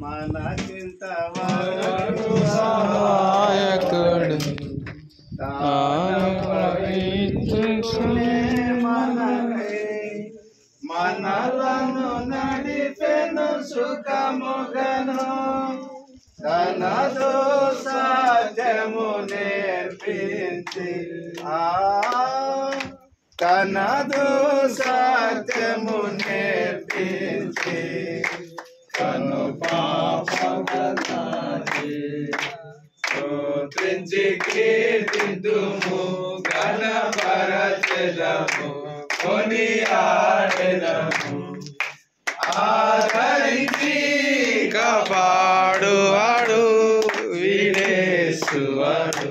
మనకింత సహాయకుడు మనలను నడిపెను సుఖముగను తనదు సాధ్యము నేర్పించి తనదు సాధ్యము నేర్పించి కను పాపగతాది స్తోత్రించి కీర్తింతుము ఘనపరచెదము కొనియాడెదము ఆదరించి కాపాడువాడు వీడేసువాడు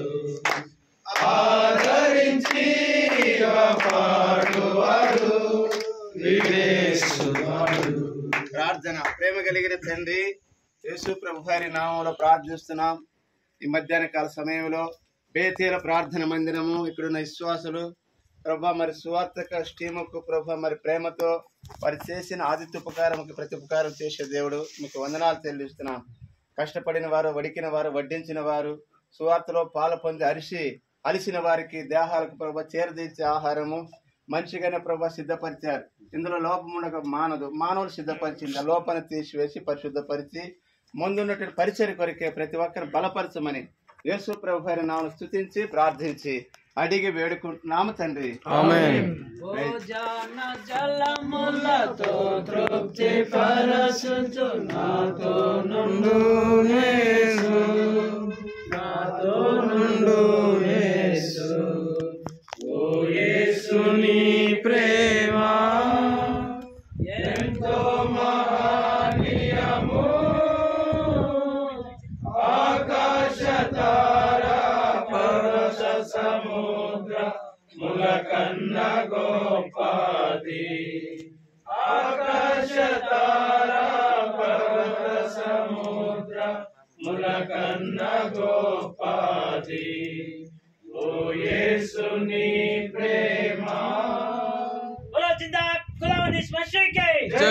ఆదరించి కాపాడువాడు వీడేసువాడు. ప్రార్థన. ప్రేమ కలిగిన తండ్రి యేసు ప్రభు వారి నామంలో ప్రార్థిస్తున్నాం. ఈ మధ్యాహ్న కాల సమయంలో బేతేల ప్రార్థన మందిరము ఇక్కడున్న విశ్వాసులు ప్రభా మరి సువార్తక స్టీముకు ప్రభా మరి ప్రేమతో వారు చేసిన ఆదిత్యోపకారంకి ప్రతి ఉపకారం చేసే దేవుడు మీకు వందనాలు చెల్లిస్తున్నాం. కష్టపడిన వారు, వడికిన వారు, వడ్డించిన వారు, సువార్తలో పాలు పొంది అలిసిన వారికి దేహాలకు ప్రభా చేరదీర్చే ఆహారము మంచిగానే ప్రభా సిద్ధపరిచారు. ఇందులో లోపం ఉండక మానవులు సిద్ధపరిచింది. ఆ లోపాన్ని తీసివేసి పరిశుద్ధపరిచి ముందున్నటువంటి పరిచయ కొరికే ప్రతి ఒక్కరిని బలపరచమని యేసు ప్రభు వారి నామమును స్తుతించి ప్రార్థించి అడిగి వేడుకుంటున్నాము తండ్రి. ఆమేన్. జలములతో తృప్తి పరచుచు నాతో నుండు యేసు ఓ యేసు నీ ప్రేమ ఎంతో మహనీయము ఆకాశ తారా పరశ సముద్ర ముల కన్న గోపాది ఆకాశ తారా పర్వత సముద్ర ముల కన్న గోపాది ఓ యేసు నీ ప్రేమ. बोलो जिंदा गुलाम मशरक़ जय।